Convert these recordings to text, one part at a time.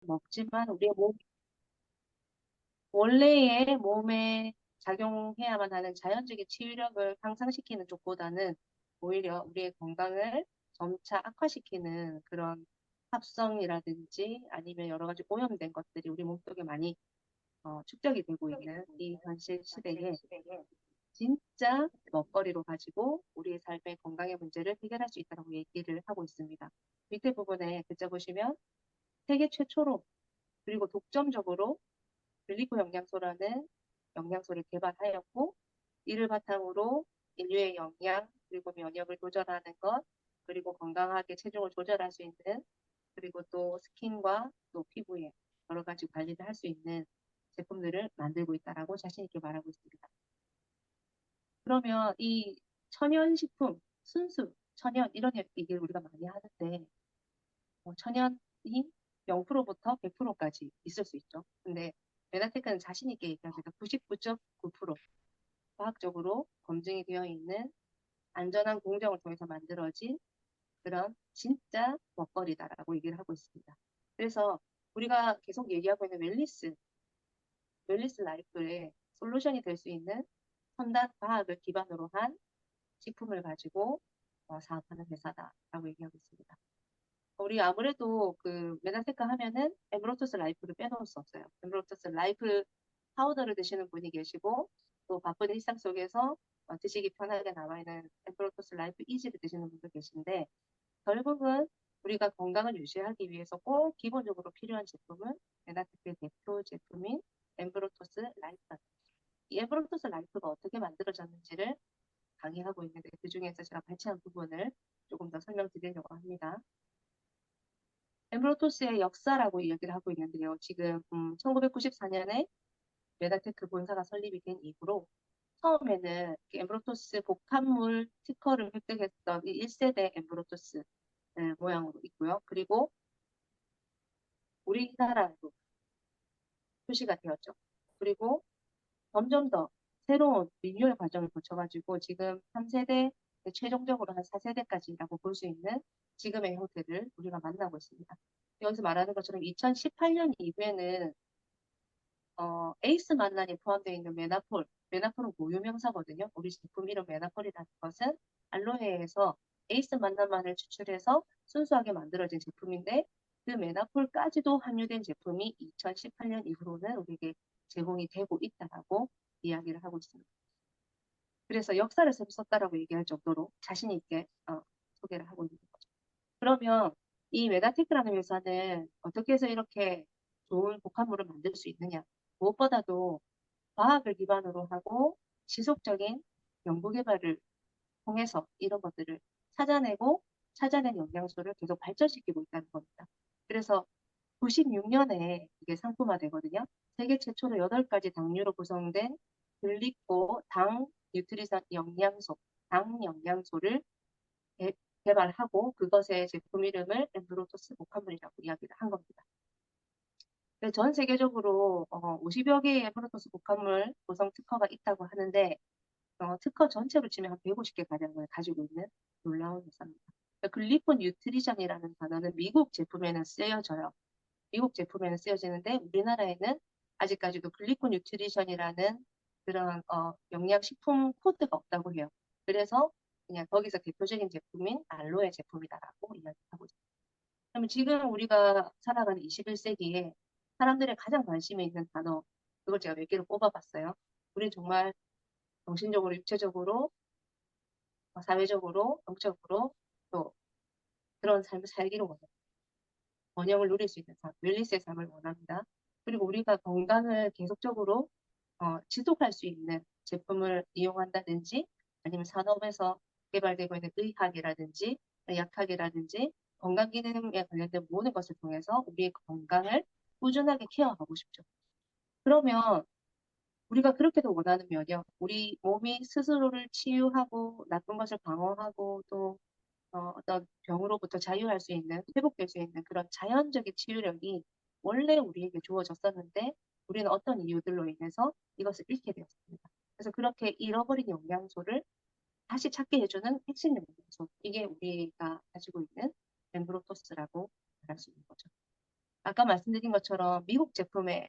먹지만 우리의 원래의 몸에 작용해야만 하는 자연적인 치유력을 향상시키는 쪽보다는 오히려 우리의 건강을 점차 악화시키는 그런 합성이라든지 아니면 여러 가지 오염된 것들이 우리 몸속에 많이 축적이 되고 있는 이 현실 시대에 진짜 먹거리로 가지고 우리의 삶의 건강의 문제를 해결할 수 있다고 얘기를 하고 있습니다. 밑에 부분에 글자 보시면 세계 최초로 그리고 독점적으로 글리코 영양소라는 영양소를 개발하였고 이를 바탕으로 인류의 영양 그리고 면역을 조절하는 것 그리고 건강하게 체중을 조절할 수 있는 그리고 또 스킨과 또 피부에 여러 가지 관리를 할 수 있는 제품들을 만들고 있다라고 자신 있게 말하고 있습니다. 그러면 이 천연식품, 순수, 천연 이런 얘기를 우리가 많이 하는데 천연이 0%부터 100%까지 있을 수 있죠. 근데 메나테크는 자신 있게 얘기합니다. 99.9% 과학적으로 검증이 되어 있는 안전한 공정을 통해서 만들어진 그런 진짜 먹거리다라고 얘기를 하고 있습니다. 그래서 우리가 계속 얘기하고 있는 웰니스 라이프의 솔루션이 될 수 있는 첨단 과학을 기반으로 한 식품을 가지고 사업하는 회사다라고 얘기하고 있습니다. 우리 아무래도 그 메나테카 하면은 엠브로토스 라이프를 빼놓을 수 없어요. 엠브로토스 라이프 파우더를 드시는 분이 계시고 또 바쁜 일상 속에서 드시기 편하게 나와 있는 엠브로토스 라이프 이지를 드시는 분도 계신데 결국은 우리가 건강을 유지하기 위해서 꼭 기본적으로 필요한 제품은 메나테크의 대표 제품인 엠브로토스 라이프. 이 엠브로토스 라이프가 어떻게 만들어졌는지를 강의하고 있는데 그 중에서 제가 발췌한 부분을 조금 더 설명드리려고 합니다. 엠브로토스의 역사라고 이야기를 하고 있는데요. 지금 1994년에 메다테크 본사가 설립이 된 이후로 처음에는 엠브로토스 복합물 특허를 획득했던 이 1세대 엠브로토스 모양으로 있고요. 그리고 우리나라에도 표시가 되었죠. 그리고 점점 더 새로운 리뉴얼 과정을 거쳐가지고 지금 3세대, 최종적으로 한 4세대까지라고 볼 수 있는 지금의 형태를 우리가 만나고 있습니다. 여기서 말하는 것처럼 2018년 이후에는 에이스 만난이 포함되어 있는 메나폴은 고유명사거든요. 우리 제품 이름 메나폴이라는 것은 알로에에서 에이스 만난만을 추출해서 순수하게 만들어진 제품인데 그 메나폴까지도 함유된 제품이 2018년 이후로는 우리에게 제공이 되고 있다라고 이야기를 하고 있습니다. 그래서 역사를 새로 썼다라고 얘기할 정도로 자신 있게 소개를 하고 있는 거죠. 그러면 이 메가테크라는 회사는 어떻게 해서 이렇게 좋은 복합물을 만들 수 있느냐? 무엇보다도 과학을 기반으로 하고 지속적인 연구개발을 통해서 이런 것들을 찾아내고 찾아낸 영양소를 계속 발전시키고 있다는 겁니다. 그래서 96년에 이게 상품화되거든요. 세계 최초로 8가지 당류로 구성된 글리코 당 뉴트리션 영양소, 당 영양소를 개, 개발하고 그것의 제품 이름을 엠브로토스 복합물이라고 이야기를 한 겁니다. 전 세계적으로 50여 개의 엠브로토스 복합물 구성 특허가 있다고 하는데 특허 전체로 치면 한 150개 가량을 가지고 있는 놀라운 회사입니다. 글리코 뉴트리션이라는 단어는 미국 제품에는 쓰여져요. 미국 제품에는 쓰여지는데 우리나라에는 아직까지도 글리코 뉴트리션이라는 그런 영양식품 코드가 없다고 해요. 그래서 그냥 거기서 대표적인 제품인 알로에 제품이다라고 이야기하고 있습니다. 그러면 지금 우리가 살아가는 21세기에 사람들의 가장 관심이 있는 단어, 그걸 제가 몇 개를 뽑아봤어요. 우리 정말 정신적으로, 육체적으로, 사회적으로, 영적으로 또 그런 삶을 살기를 원합니다. 번영을 누릴 수 있는 삶, 웰니스의 삶을 원합니다. 그리고 우리가 건강을 계속적으로 지속할 수 있는 제품을 이용한다든지 아니면 산업에서 개발되고 있는 의학이라든지 약학이라든지 건강기능에 관련된 모든 것을 통해서 우리의 건강을 꾸준하게 케어하고 싶죠. 그러면 우리가 그렇게도 원하는 면역, 우리 몸이 스스로를 치유하고 나쁜 것을 방어하고 또 어떤 병으로부터 자유할 수 있는, 회복될 수 있는 그런 자연적인 치유력이 원래 우리에게 주어졌었는데 우리는 어떤 이유들로 인해서 이것을 잃게 되었습니다. 그래서 그렇게 잃어버린 영양소를 다시 찾게 해주는 핵심 영양소. 이게 우리가 가지고 있는 엠브로토스라고 말할 수 있는 거죠. 아까 말씀드린 것처럼 미국 제품에는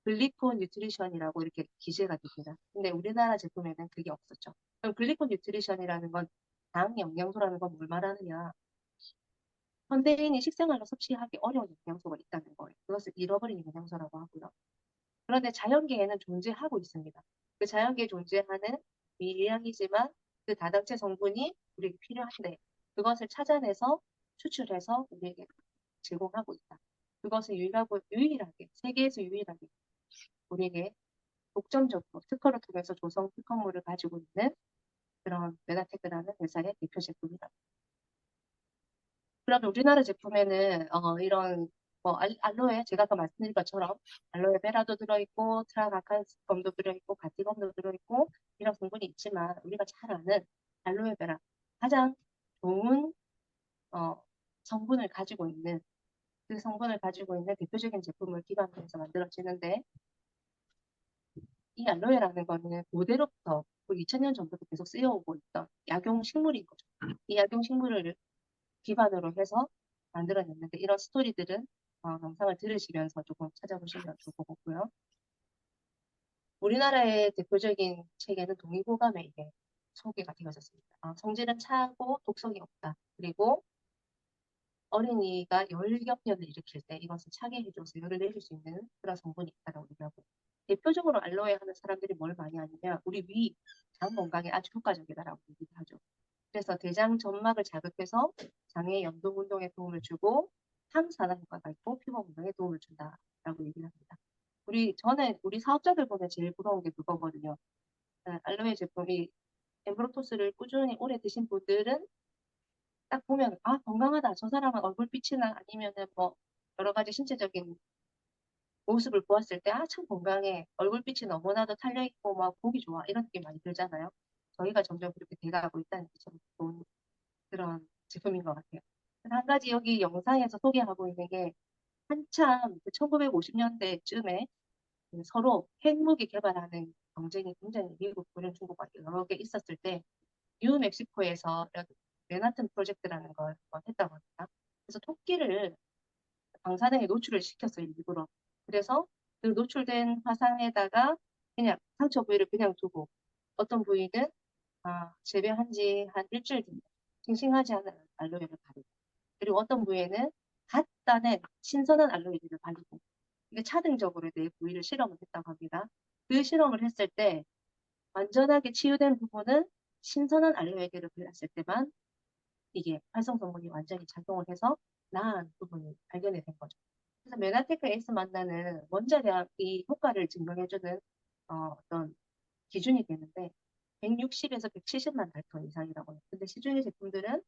글리콘 뉴트리션이라고 이렇게 기재가 됩니다. 근데 우리나라 제품에는 그게 없었죠. 그럼 글리콘 뉴트리션이라는 건 당 영양소라는 건 뭘 말하느냐? 현대인이 식생활로 섭취하기 어려운 영양소가 있다는 거예요. 그것을 잃어버린 영양소라고 하고요. 그런데 자연계에는 존재하고 있습니다. 그 자연계에 존재하는 미리약이지만 그 다당체 성분이 우리에게 필요한데 그것을 찾아내서 추출해서 우리에게 제공하고 있다. 그것을 유일하게 세계에서 유일하게 우리에게 독점적으로 특허를 통해서 조성 특허물을 가지고 있는 그런 메나테크라는 회사의 대표 제품이다. 그러면 우리나라 제품에는 이런 뭐 알로에 제가 아까 말씀드린 것처럼 알로에베라도 들어있고 트라가카스검도 들어있고 가티검도 들어있고 이런 성분이 있지만 우리가 잘 아는 알로에베라 가장 좋은 어, 성분을 가지고 있는 그 성분을 가지고 있는 대표적인 제품을 기반으로 해서 만들어지는데 이 알로에라는 거는 고대로부터 2000년 전부터 계속 쓰여오고 있던 약용식물인 거죠. 이 약용식물을 기반으로 해서 만들어냈는데 이런 스토리들은 영상을 들으시면서 조금 찾아보시면 좋을 것 같고요. 우리나라의 대표적인 책에는 동의보감에 이게 소개가 되어졌습니다. 성질은 차고 독성이 없다. 그리고 어린이가 열경련을 일으킬 때 이것을 차게 해줘서 열을 내릴 수 있는 그런 성분이 있다고 얘기하고 대표적으로 알로에 하는 사람들이 뭘 많이 하냐면 우리 위, 장 건강에 아주 효과적이다라고 얘기를 하죠. 그래서 대장 점막을 자극해서 장의 연동 운동에 도움을 주고 항산화 효과가 있고 피부 건강에 도움을 준다라고 얘기를 합니다. 저는 우리 사업자들 보면 제일 부러운 게 그거거든요. 알로에 제품이 엠브로토스를 꾸준히 오래 드신 분들은 딱 보면 건강하다. 저 사람은 얼굴빛이나 아니면은 뭐 여러 가지 신체적인 모습을 보았을 때 참 건강해. 얼굴빛이 너무나도 탄력 있고 막 보기 좋아. 이런 느낌 많이 들잖아요. 저희가 점점 그렇게 돼가고 있다는 게 참 좋은 그런 제품인 것 같아요. 한 가지 여기 영상에서 소개하고 있는 게 한참 1950년대쯤에 서로 핵무기 개발하는 경쟁이 굉장히 미국, 소련, 중국과 여러 개 있었을 때 뉴멕시코에서 맨하튼 프로젝트라는 걸 한번 했다고 합니다. 그래서 토끼를 방사능에 노출을 시켰어요, 일부러. 그래서 그 노출된 화상에다가 그냥 상처 부위를 그냥 두고 어떤 부위는 재배한 지 한 일주일 정도 싱싱하지 않은 알로에를 바르고 그리고 어떤 부위에는 갓 따낸 신선한 알로에를 바르고 이게 차등적으로 내 부위를 실험을 했다고 합니다. 그 실험을 했을 때 완전하게 치유된 부분은 신선한 알로에게를 발랐을 때만 이게 활성 성분이 완전히 작동을 해서 나은 부분이 발견이 된 거죠. 그래서 메나테크 에이스 만나는 원자력이 효과를 증명해주는 어떤 기준이 되는데 160에서 170만 달러 이상이라고 해요. 근데 시중의 제품들은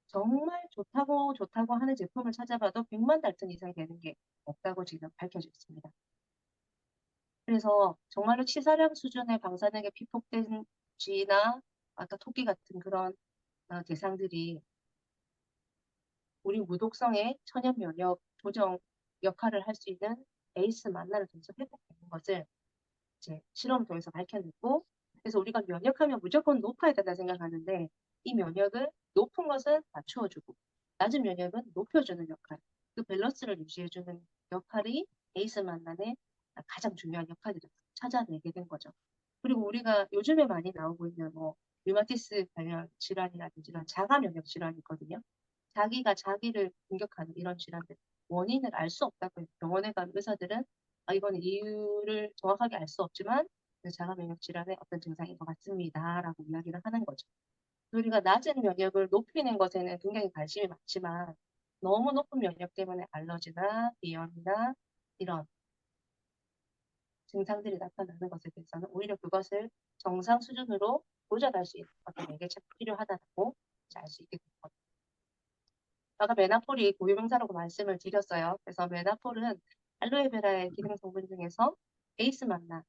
정말 좋다고 하는 제품을 찾아봐도 100만 달러 이상이 되는 게 없다고 지금 밝혀져 있습니다. 그래서 정말로 치사량 수준의 방사능에 피폭된 쥐나 아까 토끼 같은 그런 대상들이 우리 무독성의 천연 면역 조정 역할을 할 수 있는 에이스 만나를 통해서 회복되는 것을 이제 실험을 통해서 밝혀냈고 그래서 우리가 면역하면 무조건 높아야 된다 생각하는데 이 면역을 높은 것은 맞추어주고 낮은 면역은 높여주는 역할 그 밸런스를 유지해주는 역할이 에이스 만남의 가장 중요한 역할이라고 찾아내게 된 거죠. 그리고 우리가 요즘에 많이 나오고 있는 뭐 류마티스 관련 질환이라든지 이런 자가 면역 질환이 있거든요. 자기가 자기를 공격하는 이런 질환들 원인을 알 수 없다고 해요. 병원에 간 의사들은 이거는 이유를 정확하게 알 수 없지만 그 자가 면역 질환의 어떤 증상인 것 같습니다라고 이야기를 하는 거죠. 우리가 낮은 면역을 높이는 것에는 굉장히 관심이 많지만 너무 높은 면역 때문에 알러지나 비염이나 이런 증상들이 나타나는 것에 대해서는 오히려 그것을 정상 수준으로 조절할 수 있는 어떤 매개체가 필요하다고 알 수 있게 된 거죠. 아까 메나폴이 고유명사라고 말씀을 드렸어요. 그래서 메나폴은 알로에베라의 기능 성분 중에서 에이스 만나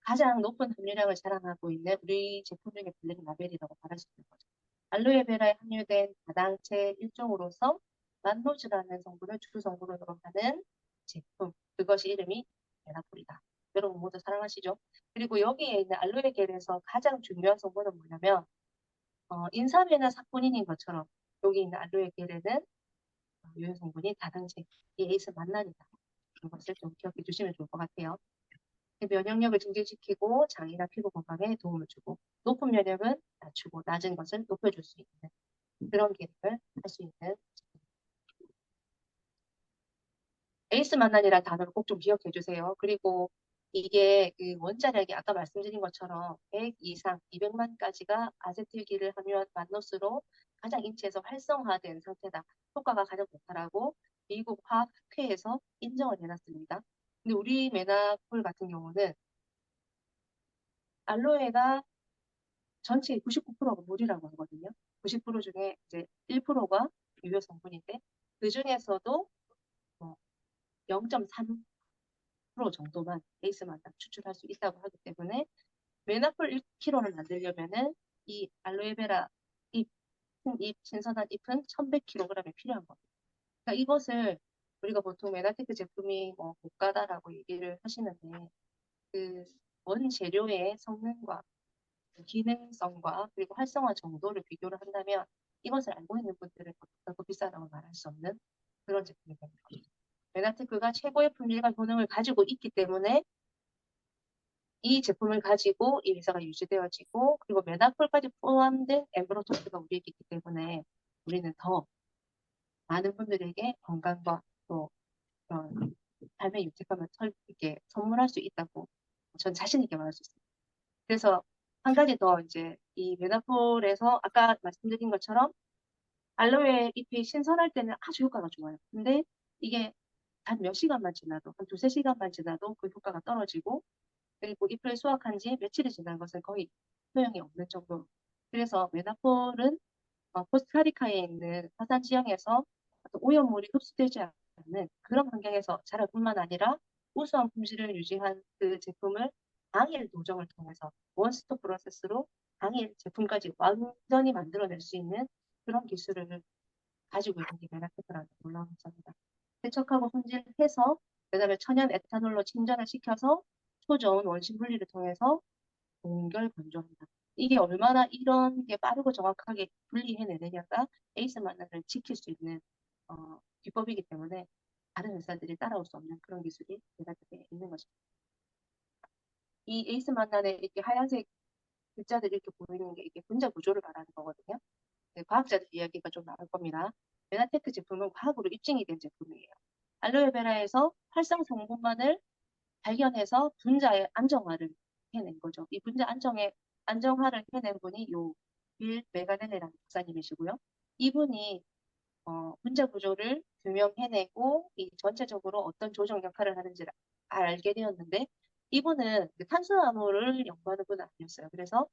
가장 높은 함유량을 자랑하고 있는 우리 제품 중에 블랙 라벨이라고 말할 수 있는 거죠. 알로에베라에 함유된 다당체 일종으로서 만노즈라는 성분을 주 성분으로 하는 제품. 그것이 이름이 메나폴이다. 여러분 모두 사랑하시죠? 그리고 여기에 있는 알로에 겔에서 가장 중요한 성분은 뭐냐면 인삼에는 사포닌인 것처럼 여기 있는 알로에 겔에는 유효 성분이 다당제, 이 에이스 만난이다. 이런 것을 좀 기억해 주시면 좋을 것 같아요. 면역력을 증진시키고 장이나 피부 건강에 도움을 주고 높은 면역은 낮추고 낮은 것을 높여줄 수 있는 그런 기능을 할 수 있는 에이스 만난이라는 단어를 꼭 좀 기억해 주세요. 그리고 이게 그 원자력이 아까 말씀드린 것처럼 100 이상 200만까지가 아세틸기를 하면 만노스로 가장 인체에서 활성화된 상태다. 효과가 가장 좋다라고 미국 화학회에서 인정을 해놨습니다. 근데 우리 메나콜 같은 경우는 알로에가 전체의 99%가 물이라고 하거든요. 90% 중에 이제 1%가 유효 성분인데 그 중에서도 0.3% 정도만 에이스만 추출할 수 있다고 하기 때문에 메나폴 1kg를 만들려면은 이 알로에베라 잎, 잎, 신선한 잎은 1100kg이 필요한 겁니다. 그러니까 이것을 우리가 보통 메나테크 제품이 뭐 고가다라고 얘기를 하시는데 그 원재료의 성능과 기능성과 그리고 활성화 정도를 비교를 한다면 이것을 알고 있는 분들은 결코 비싸다고 말할 수 없는 그런 제품이 됩니다. 메나테크가 최고의 품질과 효능을 가지고 있기 때문에 이 제품을 가지고 이 회사가 유지되어지고 그리고 메나폴까지 포함된 엠브로토스가 우리에게 있기 때문에 우리는 더 많은 분들에게 건강과 또 그런 삶의 유택감을 이렇게 선물할 수 있다고 전 자신 있게 말할 수 있습니다. 그래서 한 가지 더 이제 이 메나폴에서 아까 말씀드린 것처럼 알로에 잎이 신선할 때는 아주 효과가 좋아요. 근데 이게 단 몇 시간만 지나도 한 두세 시간만 지나도 그 효과가 떨어지고 그리고 잎을 수확한 지 며칠이 지난 것은 거의 소용이 없는 정도. 그래서 메나폴은 코스타리카에 있는 화산 지형에서 어떤 오염물이 흡수되지 않는 그런 환경에서 자랄 뿐만 아니라 우수한 품질을 유지한 그 제품을 당일 도정을 통해서 원스톱 프로세스로 당일 제품까지 완전히 만들어낼 수 있는 그런 기술을 가지고 있는 게 메나테크라는 놀라운 회사입니다. 세척하고 손질해서 그다음에 천연 에탄올로 진전을 시켜서 초저온 원심 분리를 통해서 동결 건조한다. 이게 얼마나 이런 게 빠르고 정확하게 분리해내느냐가 에이스 만남을 지킬 수 있는 기법이기 때문에 다른 회사들이 따라올 수 없는 그런 기술이 메나테크에 있는 거죠. 이 에이스 만남에 이렇게 하얀색 글자들이 이렇게 보이는 게 이게 분자 구조를 말하는 거거든요. 네, 과학자들 이야기가 좀 나올 겁니다. 메나테크 제품은 과학으로 입증이 된 제품이에요. 알로에베라에서 활성 성분만을 발견해서 분자의 안정화를 해낸 거죠. 이 분자 안정화를 해낸 분이 빌 메가넬레라는 박사님이시고요. 이분이 분자 구조를 규명해내고 이 전체적으로 어떤 조정 역할을 하는지를 알게 되었는데 이분은 그 탄수화물을 연구하는 분은 아니었어요. 그래서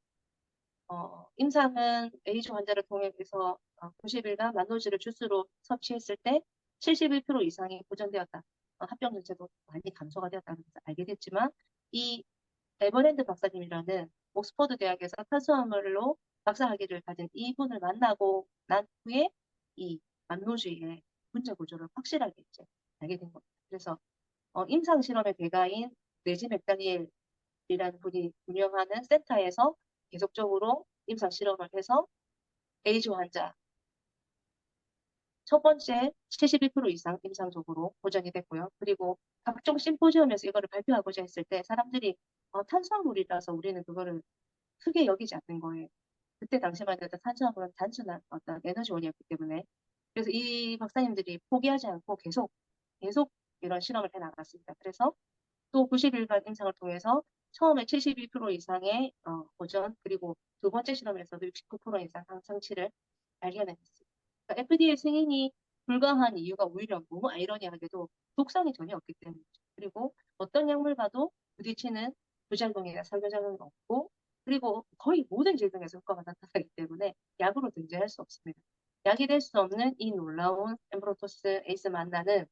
임상은 A조 환자를 통해서 90일간 만노즈를 주스로 섭취했을 때 71% 이상이 보존되었다. 합병 전체도 많이 감소가 되었다는 것을 알게 됐지만 이 에버랜드 박사님이라는 옥스퍼드 대학에서 탄수화물로 박사학위를 가진 이분을 만나고 난 후에 이 만노주의 분자 구조를 확실하게 이제 알게 된 겁니다. 그래서 임상 실험의 대가인 네지 맥다니엘이라는 분이 운영하는 센터에서 계속적으로 임상 실험을 해서 A조 환자 첫 번째 71% 이상 임상적으로 보정이 됐고요. 그리고 각종 심포지엄에서 이거를 발표하고자 했을 때 사람들이 탄수화물이라서 우리는 그거를 크게 여기지 않는 거예요. 그때 당시만 해도 탄수화물은 단순한 어떤 에너지원이었기 때문에 그래서 이 박사님들이 포기하지 않고 계속 이런 실험을 해 나갔습니다. 그래서 또 90일간 임상을 통해서 처음에 72% 이상의 보전 그리고 두 번째 실험에서도 69% 이상 상승치를 발견했습니다. 그러니까 FDA 승인이 불가한 이유가 오히려 너무 아이러니하게도 독성이 전혀 없기 때문이죠. 그리고 어떤 약물 봐도 부딪히는 부작용이나 상호작용이 없고 그리고 거의 모든 질병에서 효과가 나타나기 때문에 약으로 등재할 수 없습니다. 약이 될 수 없는 이 놀라운 엠브로토스 에이스 만나는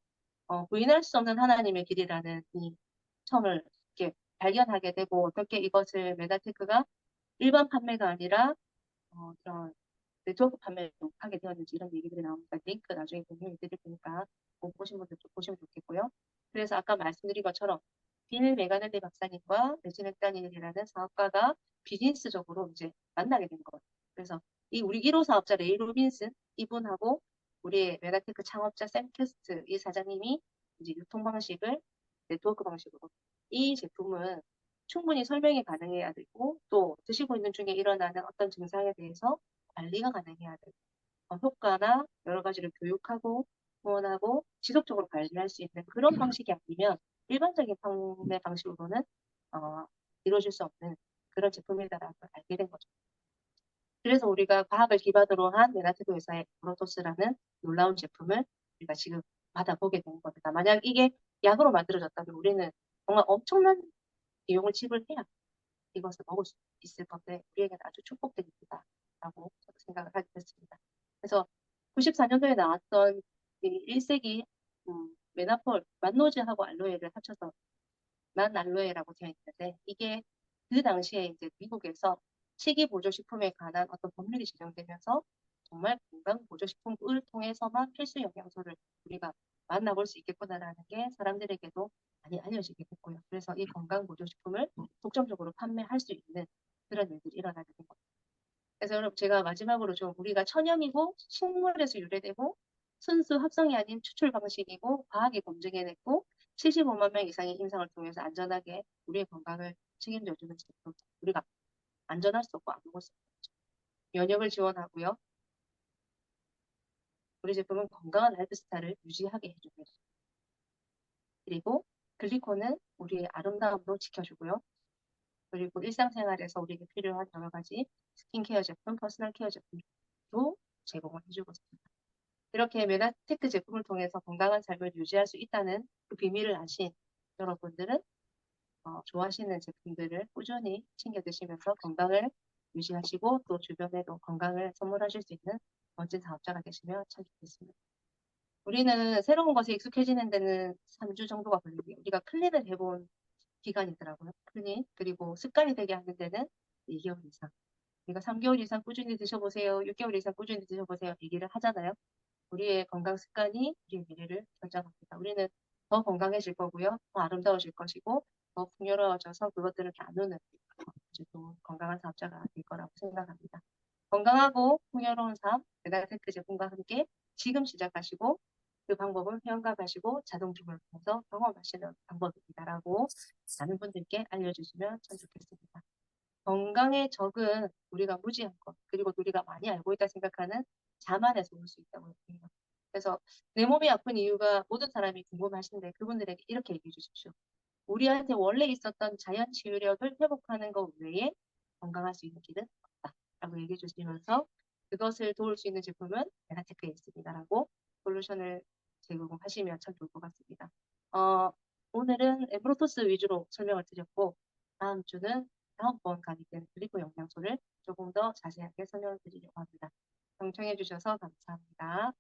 부인할 수 없는 하나님의 길이라는 이 처음을 이렇게 발견하게 되고 어떻게 이것을 메가테크가 일반 판매가 아니라 그런 네트워크 판매를 하게 되었는지 이런 얘기들이 나오니까 링크 나중에 공유해 드릴 테니까 못 보신 분들 좀 보시면 좋겠고요. 그래서 아까 말씀드린 것처럼 빌 메가넬리 박사님과 레진 맥다니엘이라는 사업가가 비즈니스적으로 이제 만나게 된 거예요. 그래서 이 우리 1호 사업자 레이 로빈슨 이분하고 우리의 메가테크 창업자 샘 퀘스트 이 사장님이 이제 유통 방식을 네트워크 방식으로 이 제품은 충분히 설명이 가능해야 되고 또 드시고 있는 중에 일어나는 어떤 증상에 대해서 관리가 가능해야 되고 효과나 여러 가지를 교육하고 후원하고 지속적으로 관리할 수 있는 그런 방식이 아니면 일반적인 판매 방식으로는 어, 이루어질 수 없는 그런 제품이다라는 걸 알게 된 거죠. 그래서 우리가 과학을 기반으로 한 메나테크 회사의 프로토스라는 놀라운 제품을 우리가 지금 받아보게 된 겁니다. 만약 이게 약으로 만들어졌다면 우리는 정말 엄청난 비용을 지불해야 이것을 먹을 수 있을 건데 우리에게는 아주 축복된 일이다라고 저도 생각을 하게 됐습니다. 그래서 94년도에 나왔던 이 1세기 메나폴, 만노즈하고 알로에를 합쳐서 만알로에라고 되어 있는데 이게 그 당시에 이제 미국에서 식이 보조식품에 관한 어떤 법률이 제정되면서 정말 건강 보조식품을 통해서만 필수 영양소를 우리가 만나볼 수 있겠구나라는 게 사람들에게도 많이 알려지게 됐고요. 그래서 이 건강 보조식품을 독점적으로 판매할 수 있는 그런 일들이 일어나게 된 겁니다. 그래서 여러분 제가 마지막으로 좀 우리가 천연이고 식물에서 유래되고 순수 합성이 아닌 추출 방식이고 과학이 검증해냈고 75만 명 이상의 임상을 통해서 안전하게 우리의 건강을 책임져주는 제품. 우리가 안전할 수 없고 안 먹을 수 없죠. 면역을 지원하고요. 우리 제품은 건강한 라이프 스타일을 유지하게 해줍니다. 그리고 글리코는 우리의 아름다움도 지켜주고요. 그리고 일상생활에서 우리에게 필요한 여러 가지 스킨케어 제품, 퍼스널 케어 제품도 제공을 해주고 있습니다. 이렇게 메나테크 제품을 통해서 건강한 삶을 유지할 수 있다는 그 비밀을 아신 여러분들은 좋아하시는 제품들을 꾸준히 챙겨 드시면서 건강을 유지하시고 또 주변에도 건강을 선물하실 수 있는 멋진 사업자가 되시면 참 좋겠습니다. 우리는 새로운 것에 익숙해지는 데는 3주 정도가 걸리고요. 우리가 클린을 해본 기간이더라고요. 클린. 그리고 습관이 되게 하는 데는 2개월 이상. 우리가 3개월 이상 꾸준히 드셔보세요. 6개월 이상 꾸준히 드셔보세요. 얘기를 하잖아요. 우리의 건강 습관이 우리의 미래를 결정합니다. 우리는 더 건강해질 거고요. 더 아름다워질 것이고 더 풍요로워져서 그것들을 나누는 아주 또 건강한 사업자가 될 거라고 생각합니다. 건강하고 풍요로운 삶, 메가테크 제품과 함께 지금 시작하시고 그 방법을 회원가하시고 자동주문을 통해서 경험하시는 방법입니다라고 많은 분들께 알려주시면 참 좋겠습니다. 건강의 적은 우리가 무지한 것, 그리고 우리가 많이 알고 있다 생각하는 자만에서 올 수 있다고 해요. 그래서 내 몸이 아픈 이유가 모든 사람이 궁금하신데 그분들에게 이렇게 얘기해 주십시오. 우리한테 원래 있었던 자연 치유력을 회복하는 것 외에 건강할 수 있는 길은 없다라고 얘기해 주시면서 그것을 도울 수 있는 제품은 메나테크에 있습니다라고 솔루션을 제공하시면 참 좋을 것 같습니다. 어, 오늘은 엠브로토스 위주로 설명을 드렸고 다음 주는 다음번 강의 때는 글리코 영양소를 조금 더 자세하게 설명을 드리려고 합니다. 경청해 주셔서 감사합니다.